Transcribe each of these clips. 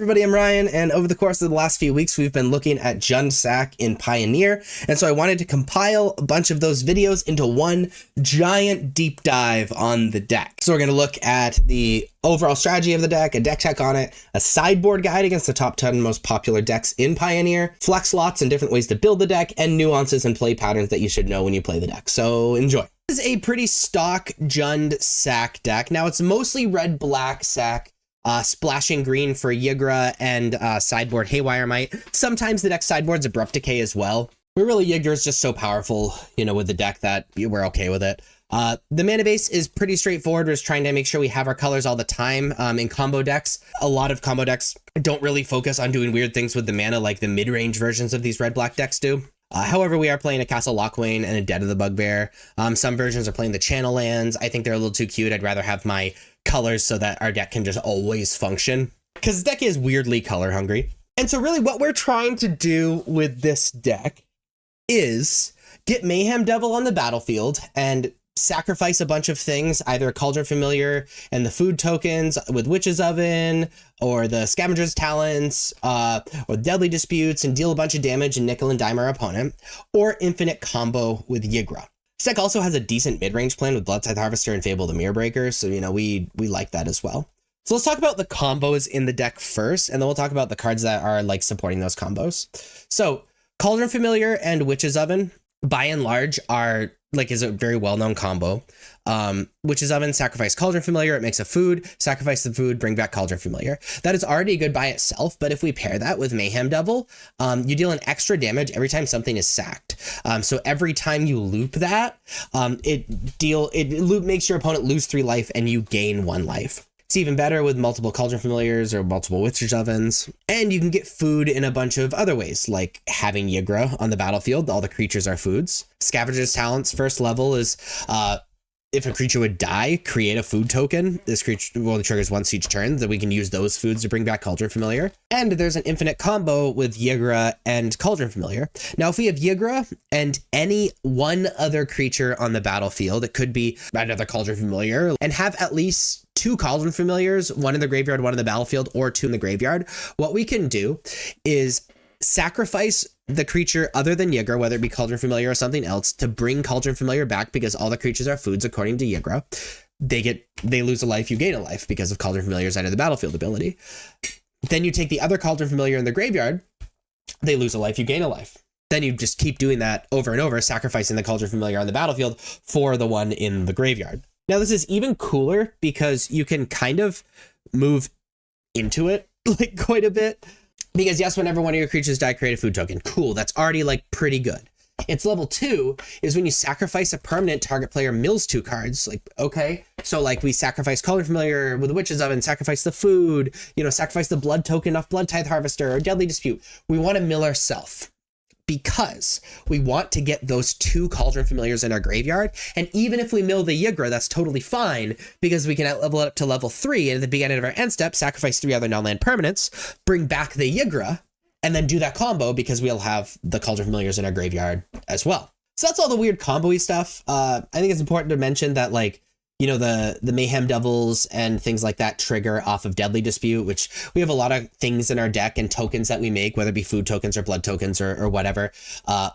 Everybody, I'm Ryan, and over the course of the last few weeks, we've been looking at Jund Sack in Pioneer, and so I wanted to compile a bunch of those videos into one giant deep dive on the deck. So we're going to look at the overall strategy of the deck, a deck check on it, a sideboard guide against the top 10 most popular decks in Pioneer, flex slots and different ways to build the deck, and nuances and play patterns that you should know when you play the deck. So enjoy. This is a pretty stock Jund Sack deck. Now, it's mostly red-black Sack, splashing green for Ygra and sideboard Haywire Might. Sometimes the deck sideboard's Abrupt Decay as well. But really, Ygra is just so powerful, with the deck that we're okay with it. The mana base is pretty straightforward. We're just trying to make sure we have our colors all the time. In combo decks, a lot of combo decks don't really focus on doing weird things with the mana like the mid-range versions of these red-black decks do. However, we are playing a Castle Lochwain and a Dead of the Bugbear. Some versions are playing the Channel Lands. I think they're a little too cute. I'd rather have my colors so that our deck can just always function, because the deck is weirdly color hungry. And so really what we're trying to do with this deck is get Mayhem Devil on the battlefield and sacrifice a bunch of things, either a Cauldron Familiar and the food tokens with Witch's Oven, or the Scavenger's Talents, or Deadly Disputes, and deal a bunch of damage and nickel and dime our opponent, or infinite combo with Ygra. This deck also has a decent mid-range plan with Blood Tithe Harvester and Fable the Mirror Breaker, so we like that as well. So let's talk about the combos in the deck first, and then we'll talk about the cards that are supporting those combos. So Cauldron Familiar and Witch's Oven, by and large, are is a very well-known combo. Witch's Oven, sacrifice Cauldron Familiar, it makes a food, sacrifice the food, bring back Cauldron Familiar. That is already good by itself, but if we pair that with Mayhem Devil, you deal an extra damage every time something is sacked. So every time you loop that, it makes your opponent lose 3 life and you gain 1 life. It's even better with multiple Cauldron Familiars or multiple Witch's Ovens. And you can get food in a bunch of other ways, like having Ygra on the battlefield. All the creatures are foods. Scavenger's Talents, first level, is if a creature would die, create a food token. This creature only triggers once each turn, that we can use those foods to bring back Cauldron Familiar. And there's an infinite combo with Ygra and Cauldron Familiar. Now, if we have Ygra and any one other creature on the battlefield, it could be another Cauldron Familiar, and have at least 2 Cauldron Familiars, 1 in the graveyard, 1 in the battlefield, or 2 in the graveyard, what we can do is sacrifice the creature other than Ygra, whether it be Cauldron Familiar or something else, to bring Cauldron Familiar back, because all the creatures are foods according to Ygra. They lose a life, you gain a life because of Cauldron Familiar's Enter the Battlefield ability. Then you take the other Cauldron Familiar in the graveyard, they lose a life, you gain a life. Then you just keep doing that over and over, sacrificing the Cauldron Familiar on the battlefield for the one in the graveyard. Now, this is even cooler because you can kind of move into it quite a bit. Because yes, whenever one of your creatures die, create a food token. Cool, that's already pretty good. It's level 2 is when you sacrifice a permanent, target player mills 2 cards. Okay, so we sacrifice Cauldron Familiar with the Witch's Oven, sacrifice the food, sacrifice the blood token off Blood Tithe Harvester or Deadly Dispute. We want to mill ourselves, because we want to get those 2 Cauldron Familiars in our graveyard. And even if we mill the Ygra, that's totally fine, because we can level it up to level 3, and at the beginning of our end step, sacrifice 3 other non-land permanents, bring back the Ygra, and then do that combo, because we'll have the Cauldron Familiars in our graveyard as well. So that's all the weird combo-y stuff. I think it's important to mention that the Mayhem Devils and things like that trigger off of Deadly Dispute, which we have a lot of things in our deck and tokens that we make, whether it be food tokens or blood tokens or whatever,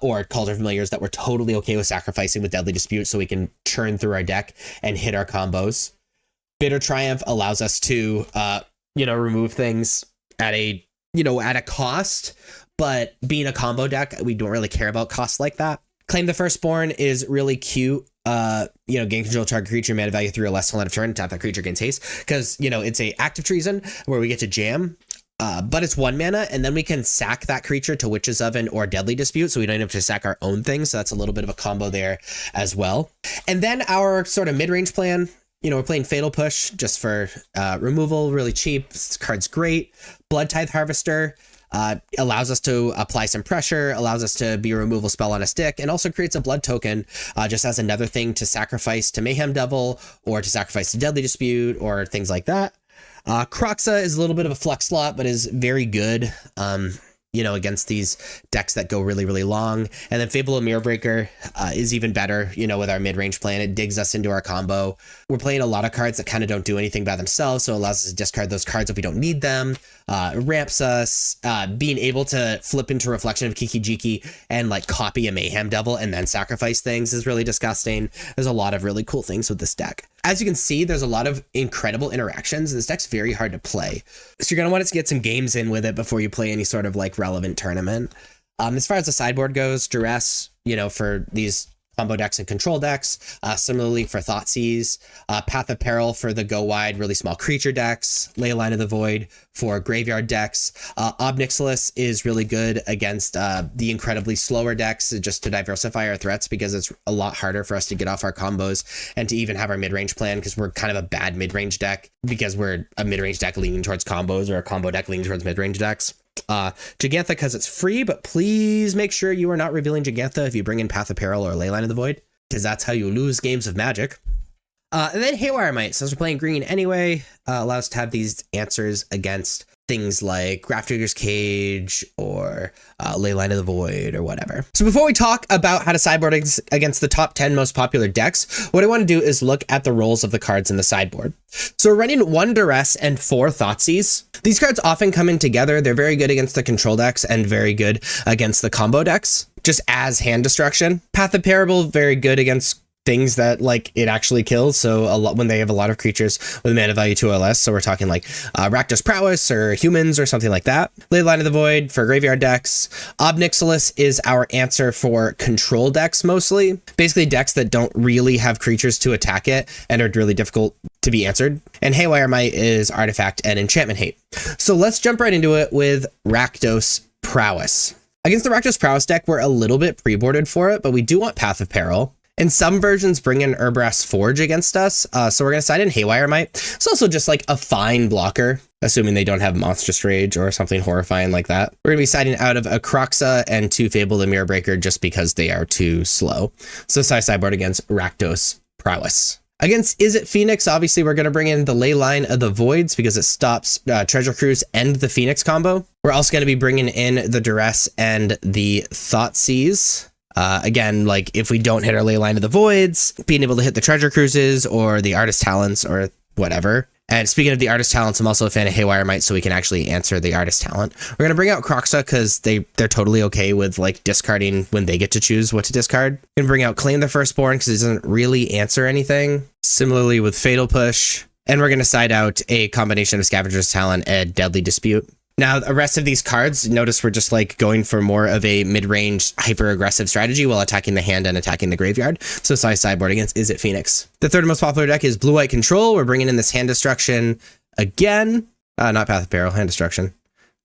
or Cauldron Familiars that we're totally okay with sacrificing with Deadly Dispute so we can churn through our deck and hit our combos. Bitter Triumph allows us to, remove things at a cost, but being a combo deck, we don't really care about costs like that. Claim the Firstborn is really cute. Gain control of target creature, mana value 3 or less till end of turn, tap that creature, gains haste, because it's a active treason where we get to jam, but it's 1 mana, and then we can sack that creature to Witch's Oven or Deadly Dispute, so we don't have to sack our own things. So that's a little bit of a combo there as well. And then our sort of mid-range plan, we're playing Fatal Push just for removal, really cheap. This card's great. Blood Tithe Harvester allows us to apply some pressure, allows us to be a removal spell on a stick, and also creates a blood token just as another thing to sacrifice to Mayhem Devil, or to sacrifice to Deadly Dispute, or things like that. Croxa is a little bit of a flex slot, but is very good. you know, against these decks that go really, really long. And then Fable of Mirror Breaker is even better, you know, with our mid-range plan. It digs us into our combo. We're playing a lot of cards that kind of don't do anything by themselves, so it allows us to discard those cards if we don't need them. It ramps us. Being able to flip into Reflection of Kiki Jiki and like copy a Mayhem Devil and then sacrifice things is really disgusting. There's a lot of really cool things with this deck. As you can see, there's a lot of incredible interactions. This deck's very hard to play, so you're going to want to get some games in with it before you play any sort of like relevant tournament. As far as the sideboard goes, Duress, you know, for these combo decks and control decks, similarly for Thoughtseizes, Path of Peril for the go wide, really small creature decks, Leyline of the Void for graveyard decks. Ob Nixilis is really good against the incredibly slower decks, just to diversify our threats, because it's a lot harder for us to get off our combos and to even have our mid-range plan, because we're kind of a bad mid-range deck because we're a mid-range deck leaning towards combos or a combo deck leaning towards mid-range decks. Jegantha because it's free, but please make sure you are not revealing Jegantha if you bring in Path of Peril or Leyline of the Void, because that's how you lose games of Magic. And then Haywire Might, since we're playing green anyway, allows us to have these answers against things like Grafdigger's Cage or Leyline of the Void or whatever. So before we talk about how to sideboard against the top 10 most popular decks, what I want to do is look at the roles of the cards in the sideboard. So we're running 1 Duress and 4 Thoughtseize. These cards often come in together. They're very good against the control decks and very good against the combo decks, just as hand destruction. Path of Peril, very good against things that like it actually kills, so a lot when they have a lot of creatures with mana value 2 or less, so we're talking like Rakdos Prowess or humans or something like that. Leyline of the Void for graveyard decks. Ob Nixilis is our answer for control decks, mostly basically decks that don't really have creatures to attack it and are really difficult to be answered. And Haywire Might is artifact and enchantment hate. So let's jump right into it with Rakdos Prowess. Against the Rakdos Prowess deck, we're a little bit pre-boarded for it, but we do want Path of Peril. And some versions bring in Urbrass Forge against us, so we're going to side in Haywire Might. It's also just like a fine blocker, assuming they don't have Monstrous Rage or something horrifying like that. We're going to be siding out of Acroxa and 2 Fable the Mirror Breaker just because they are too slow. So sideboard against Rakdos Prowess. Against Is It Phoenix, obviously we're going to bring in the Leyline of the Voids because it stops Treasure Cruise and the Phoenix combo. We're also going to be bringing in the Duress and the Thoughtseize. Again, like if we don't hit our Leyline of the Voids, being able to hit the Treasure Cruises or the Artist Talents or whatever. And speaking of the Artist Talents, I'm also a fan of Haywire Might, so we can actually answer the Artist Talent. We're going to bring out Croxa because they're totally okay with like discarding when they get to choose what to discard. We're going to bring out Claim the Firstborn because it doesn't really answer anything. Similarly with Fatal Push. And we're going to side out a combination of Scavenger's Talent and Deadly Dispute. Now, the rest of these cards, notice we're just like going for more of a mid-range hyper-aggressive strategy while attacking the hand and attacking the graveyard. So sideboard against Is It Phoenix. The third most popular deck is Blue-White Control. We're bringing in this hand destruction again. Not Path of Peril, hand destruction.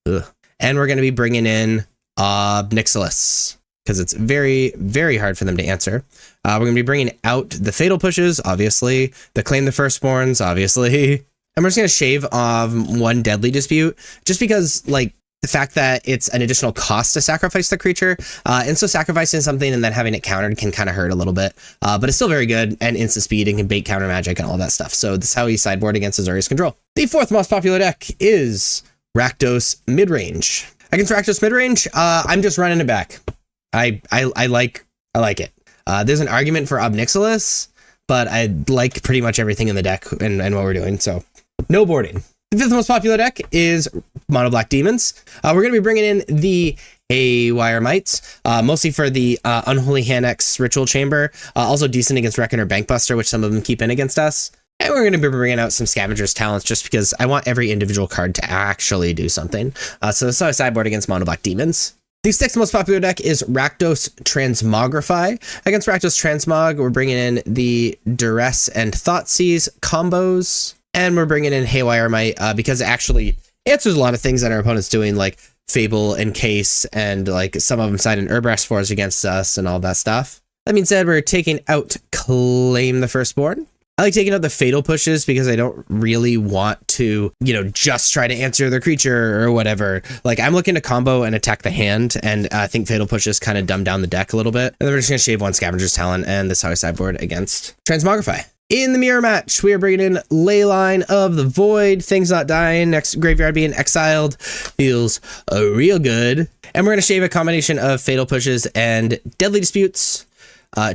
Ugh. And we're going to be bringing in Ob Nixilis because it's very, very hard for them to answer. We're going to be bringing out the Fatal Pushes, obviously. The Claim the Firstborns, obviously. And we're just going to shave off 1 Deadly Dispute just because like the fact that it's an additional cost to sacrifice the creature. And so sacrificing something and then having it countered can kind of hurt a little bit, but it's still very good and instant speed and can bait counter magic and all that stuff. So this is how we sideboard against Azorius Control. The 4th most popular deck is Rakdos Midrange. Against Rakdos Midrange, I'm just running it back. I like it. There's an argument for Ob Nixilis, but I like pretty much everything in the deck and what we're doing. So no boarding. The 5th most popular deck is Mono Black Demons. We're going to be bringing in the Haywire Mites, mostly for the Unholy Hanex Ritual Chamber. Also decent against Reckoner Bankbuster, which some of them keep in against us. And we're going to be bringing out some Scavenger's Talents just because I want every individual card to actually do something. So this is a sideboard against Mono Black Demons. The 6th most popular deck is Rakdos Transmogrify. Against Rakdos Transmog, we're bringing in the Duress and Thoughtseize combos. And we're bringing in Haywire Might because it actually answers a lot of things that our opponent's doing, like Fable and Case, and like some of them siding Urbrass Forge against us and all that stuff. That being said, we're taking out Claim the Firstborn. I like taking out the Fatal Pushes because I don't really want to, you know, just try to answer their creature or whatever. Like I'm looking to combo and attack the hand, and I think Fatal Pushes kind of dumb down the deck a little bit. And then we're just going to shave 1 Scavenger's Talent, and this is how I sideboard against Transmogrify. In the mirror match, we are bringing in Leyline of the Void. Things Not Dying. Next graveyard being exiled. Feels real good. And we're going to shave a combination of Fatal Pushes and Deadly Disputes.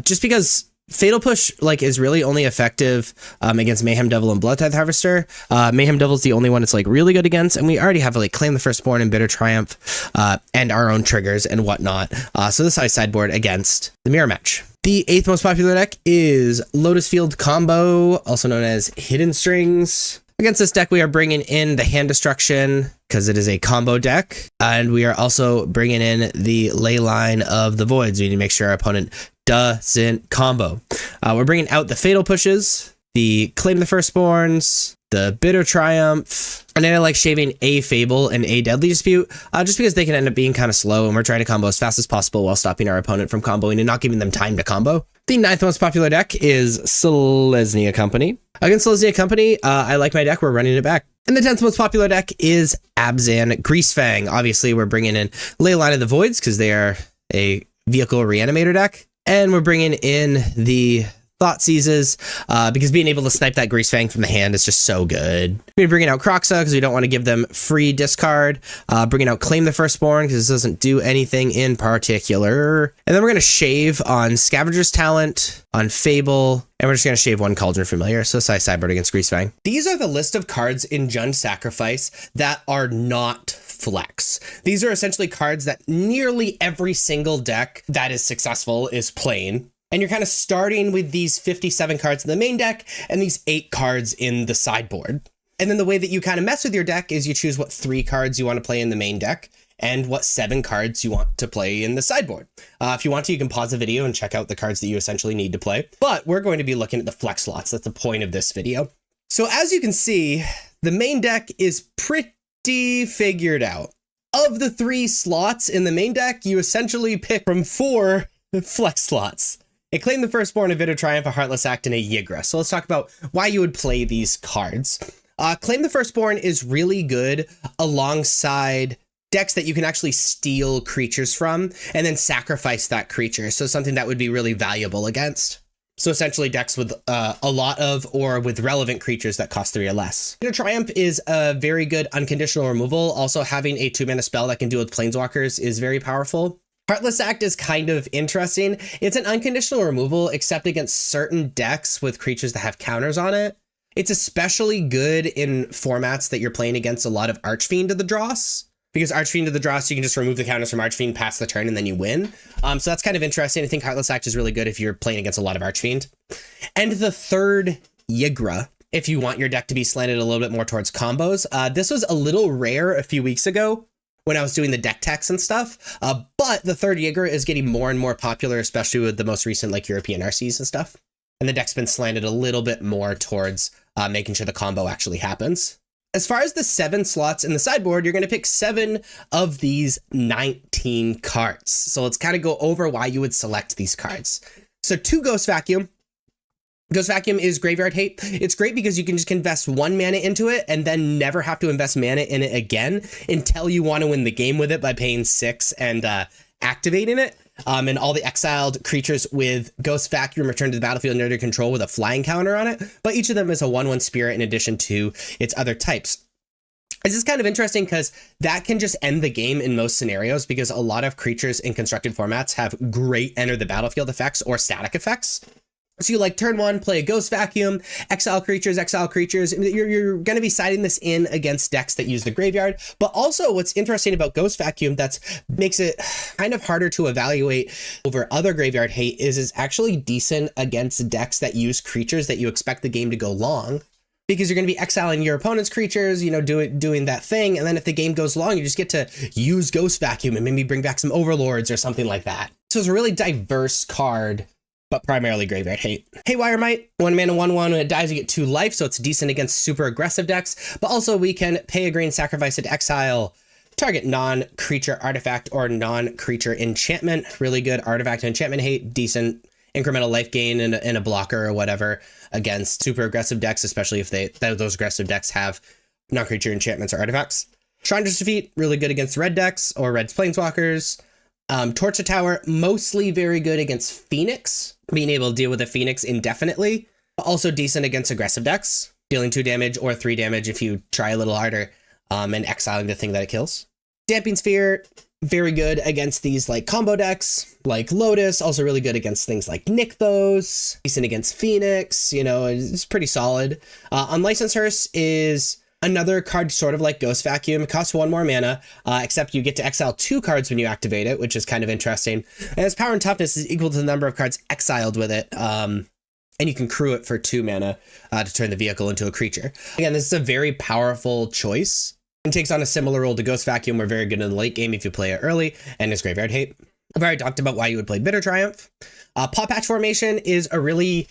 Just because Fatal Push is really only effective against Mayhem Devil and Blood Tithe Harvester. Mayhem Devil's the only one it's really good against, and we already have Claim the Firstborn and Bitter Triumph and our own triggers and whatnot. So this is how I sideboard against the mirror match. The 8th most popular deck is Lotus Field Combo, also known as Hidden Strings. Against this deck, we are bringing in the Hand Destruction because it is a combo deck, and we are also bringing in the Leyline of the Voids. We need to make sure our opponent doesn't combo. We're bringing out the Fatal Pushes, the Claim the Firstborns, the Bitter Triumph, and then I like shaving a Fable and a Deadly Dispute, just because they can end up being kind of slow, and we're trying to combo as fast as possible while stopping our opponent from comboing and not giving them time to combo. The 9th most popular deck is Selesnya Company. Against Selesnya Company, I like my deck. We're running it back. And the 10th most popular deck is Abzan Greasefang. Obviously, we're bringing in Leyline of the Voids because they are a vehicle reanimator deck. And we're bringing in the Thoughtseizes because being able to snipe that Greasefang from the hand is just so good. We're bringing out Croxa because we don't want to give them free discard. Bringing out Claim the Firstborn because this doesn't do anything in particular. And then we're going to shave on Scavenger's Talent, on Fable, and we're just going to shave one Cauldron Familiar. So I sideboard against Greasefang. These are the list of cards in Jund Sacrifice that are not flex. These are essentially cards that nearly every single deck that is successful is playing. And you're kind of starting with these 57 cards in the main deck and these 8 cards in the sideboard. And then the way that you kind of mess with your deck is you choose what 3 cards you want to play in the main deck and what 7 cards you want to play in the sideboard. If you want to, you can pause the video and check out the cards that you essentially need to play. But we're going to be looking at the flex slots. That's the point of this video. So as you can see, the main deck is pretty figured out. Of the 3 slots in the main deck, you essentially pick from 4 flex slots. A Claim the Firstborn, a Bitter Triumph, a Heartless Act, and a Yigra. So let's talk about why you would play these cards. Claim the Firstborn is really good alongside decks that you can actually steal creatures from and then sacrifice that creature. So something that would be really valuable against. So essentially decks with a lot of or with relevant creatures that cost 3 or less. Bitter Triumph is a very good unconditional removal. Also having a 2-mana spell that can deal with Planeswalkers is very powerful. Heartless Act is kind of interesting. It's an unconditional removal except against certain decks with creatures that have counters on it. It's especially good in formats that you're playing against a lot of Archfiend of the Dross. Because Archfiend of the Dross, you can just remove the counters from Archfiend, pass the turn, and then you win. So that's kind of interesting. I think Heartless Act is really good if you're playing against a lot of Archfiend. And the third, Yigra, if you want your deck to be slanted a little bit more towards combos. This was a little rare a few weeks ago when I was doing the deck techs and stuff. But the third Yigra is getting more and more popular, especially with the most recent European RCs and stuff. And the deck's been slanted a little bit more towards making sure the combo actually happens. As far as the 7 slots in the sideboard, you're going to pick 7 of these 19 cards. So let's kind of go over why you would select these cards. So 2 Ghost Vacuum. Ghost Vacuum is Graveyard Hate. It's great because you can just invest 1 mana into it and then never have to invest mana in it again until you want to win the game with it by paying 6 and activating it. And all the exiled creatures with Ghost Vacuum return to the battlefield under your control with a flying counter on it. But each of them is a 1/1 spirit in addition to its other types. This is kind of interesting because that can just end the game in most scenarios because a lot of creatures in constructed formats have great enter the battlefield effects or static effects. So you turn 1, play a Ghost Vacuum, exile creatures. You're going to be siding this in against decks that use the graveyard. But also what's interesting about Ghost Vacuum that makes it kind of harder to evaluate over other Graveyard Hate is it's actually decent against decks that use creatures that you expect the game to go long. Because you're going to be exiling your opponent's creatures, doing that thing. And then if the game goes long, you just get to use Ghost Vacuum and maybe bring back some Overlords or something like that. So it's a really diverse card, but primarily Graveyard Hate. Haywire Might, 1 mana, 1/1. When it dies, you get 2 life, so it's decent against super aggressive decks. But also we can pay a green, sacrifice it to exile target non-creature artifact or non-creature enchantment. Really good artifact and enchantment hate, decent incremental life gain and a blocker or whatever against super aggressive decks, especially if those aggressive decks have non-creature enchantments or artifacts. Chandra's Defeat, really good against red decks or red's planeswalkers. Torch the Tower, mostly very good against Phoenix, being able to deal with a Phoenix indefinitely. Also decent against aggressive decks, dealing 2 damage or 3 damage if you try a little harder, and exiling the thing that it kills. Damping Sphere, very good against these like combo decks, like Lotus, also really good against things like Nykthos, decent against Phoenix, you know, it's pretty solid. Unlicensed Hearse is another card sort of like Ghost Vacuum. It costs 1 more mana, except you get to exile 2 cards when you activate it, which is kind of interesting. And its power and toughness is equal to the number of cards exiled with it. And you can crew it for 2 mana to turn the vehicle into a creature. Again, this is a very powerful choice. It takes on a similar role to Ghost Vacuum. We're very good in the late game if you play it early, and it's Graveyard Hate. I've already talked about why you would play Bitter Triumph. Paw Patch Formation is a really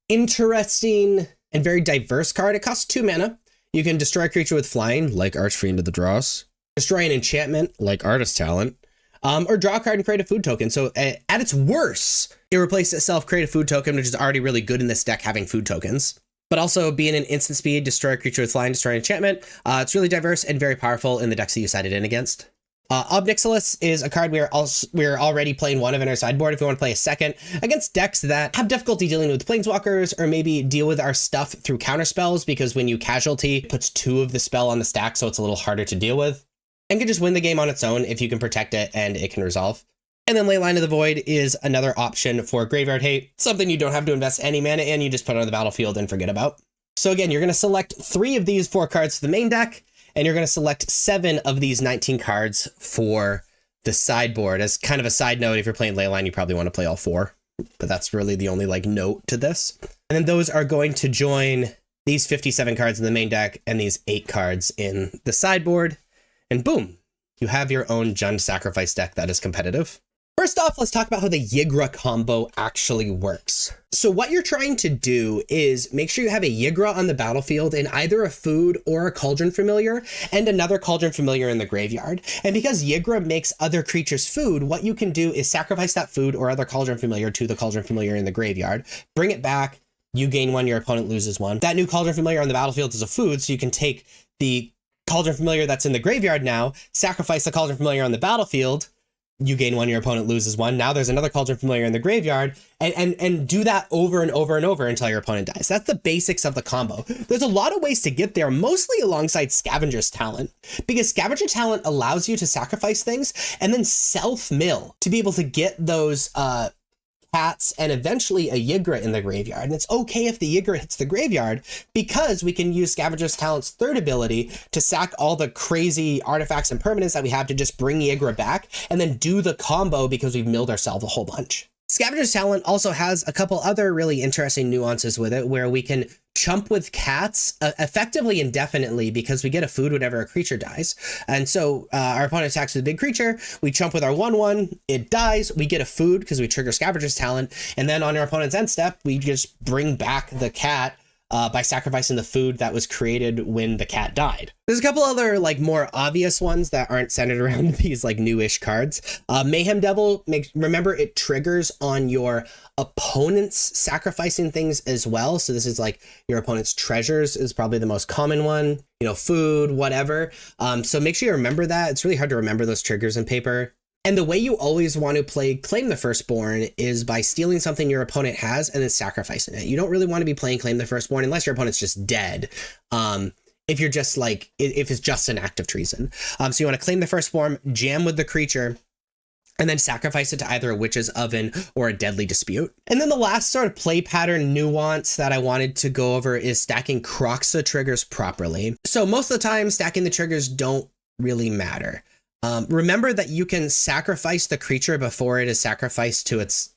interesting and very diverse card. It costs 2 mana. You can destroy a creature with flying, like Archfiend of the Dross, destroy an enchantment, like Artist Talent, or draw a card and create a food token. So at its worst, it replaces itself, create a food token, which is already really good in this deck having food tokens. But also being an instant speed, destroy a creature with flying, destroy an enchantment. It's really diverse and very powerful in the decks that you sided in against. Ob Nixilis is a card we're already playing 1 of in our sideboard. If we want to play a second against decks that have difficulty dealing with planeswalkers, or maybe deal with our stuff through counter spells, because when you casualty, it puts 2 of the spell on the stack, so it's a little harder to deal with, and can just win the game on its own if you can protect it and it can resolve. And then Leyline of the Void is another option for Graveyard Hate, something you don't have to invest any mana in, you just put it on the battlefield and forget about. So again, you're going to select 3 of these 4 cards for the main deck, and you're going to select 7 of these 19 cards for the sideboard. As kind of a side note, if you're playing Leyline, you probably want to play all 4, but that's really the only like note to this. And then those are going to join these 57 cards in the main deck and these 8 cards in the sideboard, and boom, you have your own Jund Sacrifice deck that is competitive. First off, let's talk about how the Ygra combo actually works. So what you're trying to do is make sure you have a Ygra on the battlefield in either a food or a Cauldron Familiar, and another Cauldron Familiar in the graveyard. And because Ygra makes other creatures food, what you can do is sacrifice that food or other Cauldron Familiar to the Cauldron Familiar in the graveyard, bring it back, you gain 1, your opponent loses 1. That new Cauldron Familiar on the battlefield is a food, so you can take the Cauldron Familiar that's in the graveyard now, sacrifice the Cauldron Familiar on the battlefield, you gain 1, your opponent loses 1. Now there's another Cauldron Familiar in the graveyard, and do that over and over and over until your opponent dies. That's the basics of the combo. There's a lot of ways to get there, mostly alongside Scavenger's Talent, because Scavenger's Talent allows you to sacrifice things and then self-mill to be able to get those cats and eventually a Ygra in the graveyard. And it's okay if the Ygra hits the graveyard, because we can use Scavenger's Talent's 3rd ability to sack all the crazy artifacts and permanents that we have to just bring Ygra back, and then do the combo because we've milled ourselves a whole bunch. Scavenger's Talent also has a couple other really interesting nuances with it, where we can chump with cats effectively indefinitely, because we get a food whenever a creature dies. And so our opponent attacks with a big creature, we chump with our 1/1, it dies, we get a food because we trigger Scavenger's Talent, and then on our opponent's end step, we just bring back the cat by sacrificing the food that was created when the cat died. There's a couple other like more obvious ones that aren't centered around these like newish cards. Mayhem Devil, remember it triggers on your opponent's sacrificing things as well. So this is like your opponent's treasures is probably the most common one, you know, food, whatever. So make sure you remember that. It's really hard to remember those triggers in Paper. And the way you always want to play Claim the Firstborn is by stealing something your opponent has and then sacrificing it. You don't really want to be playing Claim the Firstborn unless your opponent's just dead. If you're just like, if it's just an act of treason. So you want to Claim the Firstborn, jam with the creature, and then sacrifice it to either a Witch's Oven or a Deadly Dispute. And then the last sort of play pattern nuance that I wanted to go over is stacking Kroxa triggers properly. So most of the time, stacking the triggers don't really matter. Remember that you can sacrifice the creature before it is sacrificed to its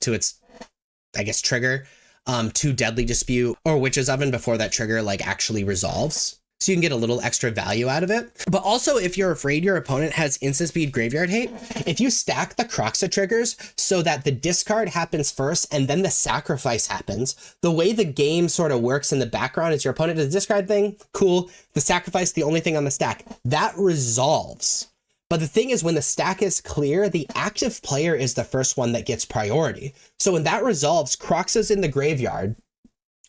I guess trigger, to Deadly Dispute or Witch's Oven before that trigger like actually resolves. So you can get a little extra value out of it. But also, if you're afraid your opponent has instant speed Graveyard Hate, if you stack the Kroxa triggers so that the discard happens first and then the sacrifice happens, the way the game sort of works in the background is your opponent does a discard thing, cool, the sacrifice, the only thing on the stack, that resolves. But the thing is, when the stack is clear, the active player is the first one that gets priority. So when that resolves, Kroxa's in the graveyard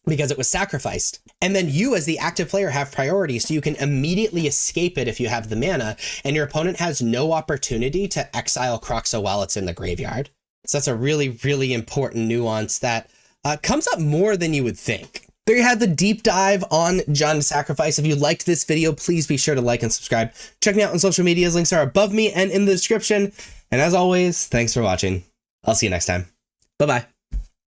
because it was sacrificed. And then you as the active player have priority, so you can immediately escape it if you have the mana, and your opponent has no opportunity to exile Kroxa while it's in the graveyard. So that's a really, really important nuance that comes up more than you would think. There you have the deep dive on Jund Sacrifice. If you liked this video, please be sure to like and subscribe. Check me out on social medias. Links are above me and in the description. And as always, thanks for watching. I'll see you next time. Bye-bye.